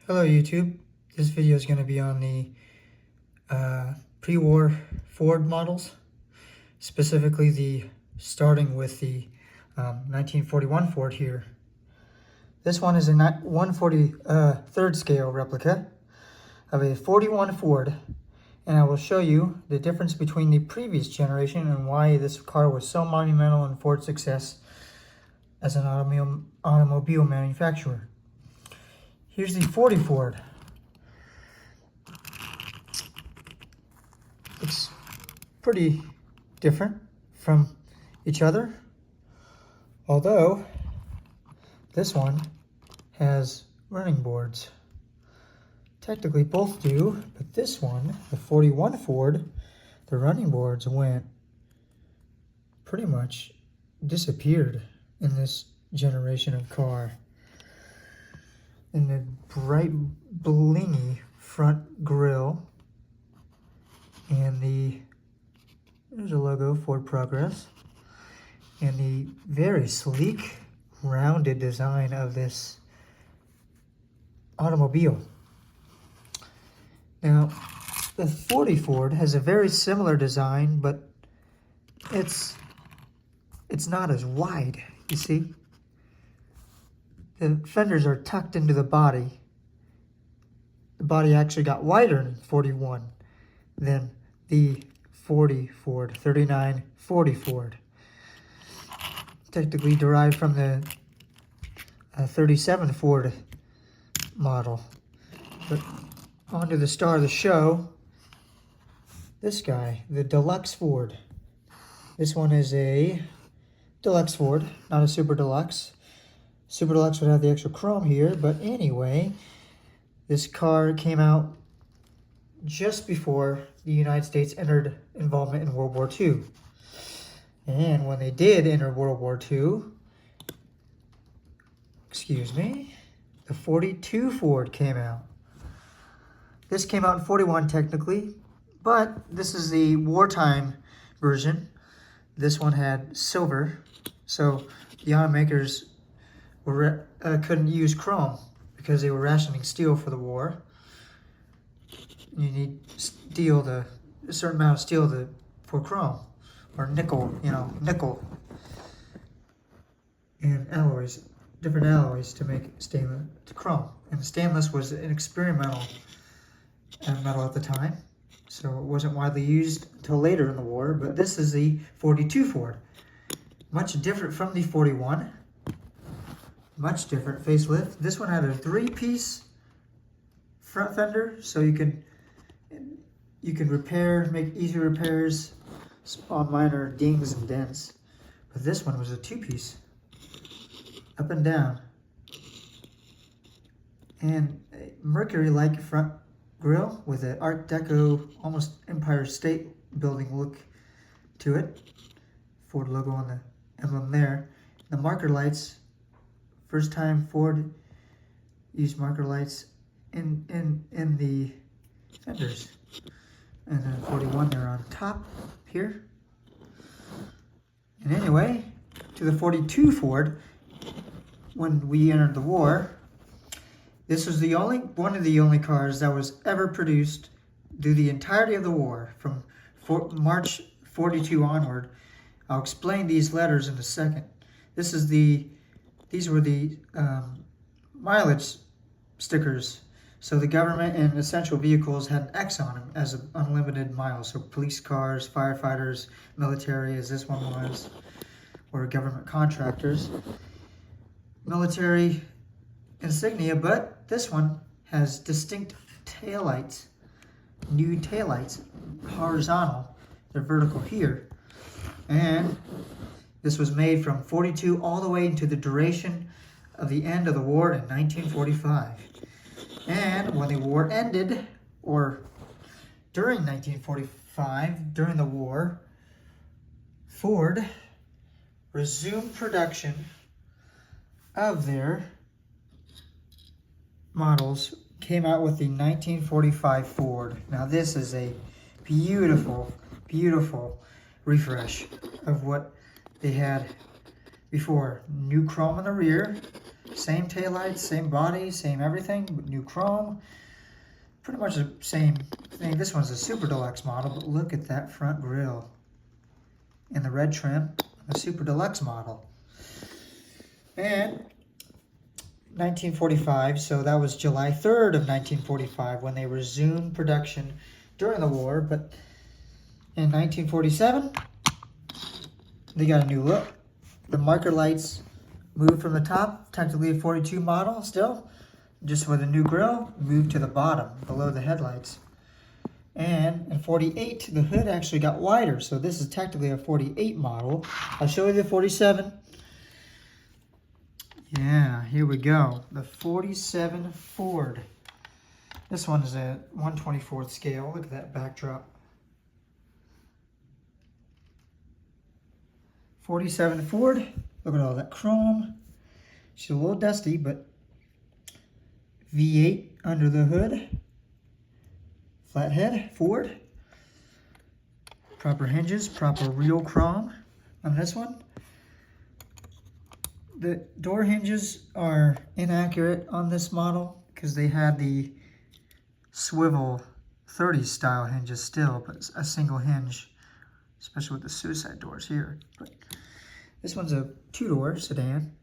Hello YouTube. This video is going to be on the pre-war Ford models, specifically starting with the 1941 Ford here. This one is a 1/43rd scale replica of a 41 Ford, and I will show you the difference between the previous generation and why this car was so monumental in Ford's success as an automobile manufacturer. Here's the 40 Ford. It's pretty different from each other, although this one has running boards. Technically both do, but this one, the 41 Ford, the running boards pretty much disappeared in this generation of car. And the bright blingy front grille, and there's a logo, Ford Progress, and the very sleek, rounded design of this automobile. Now, the 40 Ford has a very similar design, but it's not as wide, you see. The fenders are tucked into the body. The body actually got wider in 41 than the 40 Ford, 3940 Ford. Technically derived from the 37 Ford model. But on to the star of the show, this guy, the Deluxe Ford. This one is a Deluxe Ford, not a Super Deluxe. Super Deluxe would have the extra chrome here, but anyway, this car came out just before the United States entered involvement in World War II. And when they did enter World War II, the 42 Ford came out. This came out in 41 technically, but this is the wartime version. This one had silver, so the automakers couldn't use chrome because they were rationing steel for the war. You need a certain amount of steel for chrome, or nickel, nickel, and alloys, different alloys to make stainless to chrome. And stainless was an experimental metal at the time, so it wasn't widely used until later in the war. But this is the 42 Ford, much different from the 41. Much different facelift. This one had a 3-piece front fender, so you can make easy repairs on minor dings and dents. But this one was a 2-piece, up and down, and a Mercury-like front grille with an Art Deco, almost Empire State Building look to it. Ford logo on the emblem there. The marker lights. First time Ford used marker lights in the fenders. And then 41 they're on top here. And anyway, to the 42 Ford, when we entered the war, this was one of the only cars that was ever produced through the entirety of the war, from March 42 onward. I'll explain these letters in a second. These were the mileage stickers. So the government and essential vehicles had an X on them as unlimited miles. So police cars, firefighters, military, as this one was, or government contractors. Military insignia, but this one has distinct taillights, new taillights, horizontal. They're vertical here. And this was made from 42 all the way into the duration of the end of the war in 1945. And when the war ended, or during 1945, during the war, Ford resumed production of their models, came out with the 1945 Ford. Now this is a beautiful, beautiful refresh of what they had before. New chrome in the rear, Same taillights, same body, same everything, new chrome. Pretty much the same thing. This one's a super deluxe model, but look at that front grille in the red trim, the super deluxe model. And 1945, so that was July 3rd of 1945 when they resumed production during the war. But in 1947, they got a new look. The marker lights moved from the top, technically a 42 model still, just with a new grille, moved to the bottom, below the headlights. And in 48, the hood actually got wider, so this is technically a 48 model. I'll show you the 47. Yeah, here we go. The 47 Ford. This one is a 1/24th scale. Look at that backdrop. 47 Ford. Look at all that chrome. She's a little dusty, but V8 under the hood. Flathead Ford. Proper hinges, proper real chrome on this one. The door hinges are inaccurate on this model because they had the swivel 30s style hinges still, but a single hinge, especially with the suicide doors here. But this one's a two-door sedan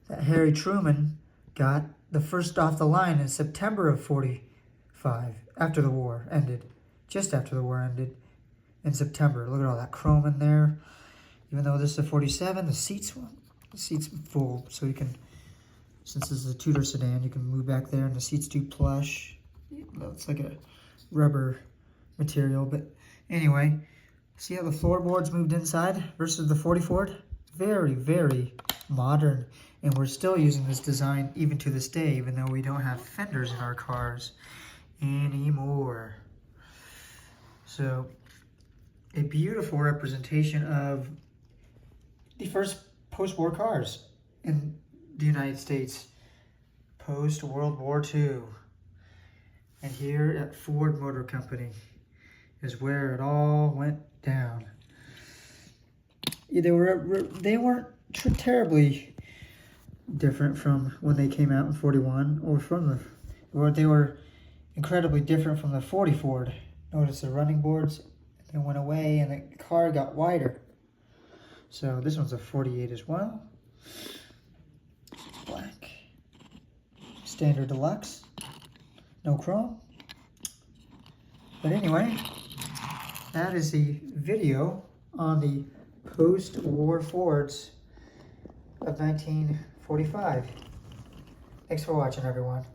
that Harry Truman got the first off the line in September of 45, after the war ended, just after the war ended in September. Look at all that chrome in there. Even though this is a 47, the seats full, so you can, since this is a two-door sedan, you can move back there, and the seats do plush. It's like a rubber material, but anyway, see how the floorboards moved inside versus the 40 Ford? Very, very modern, and we're still using this design even to this day, even though we don't have fenders in our cars anymore. So, a beautiful representation of the first post-war cars in the United States, post-World War II. And here at Ford Motor Company is where it all went down. They weren't terribly different from when they came out in 41, or they were incredibly different from the 40 Ford. Notice the running boards, they went away and the car got wider. So this one's a 48 as well. Black. Standard deluxe. No chrome. But anyway, that is the video on the post-war Fords of 1945. Thanks for watching, everyone.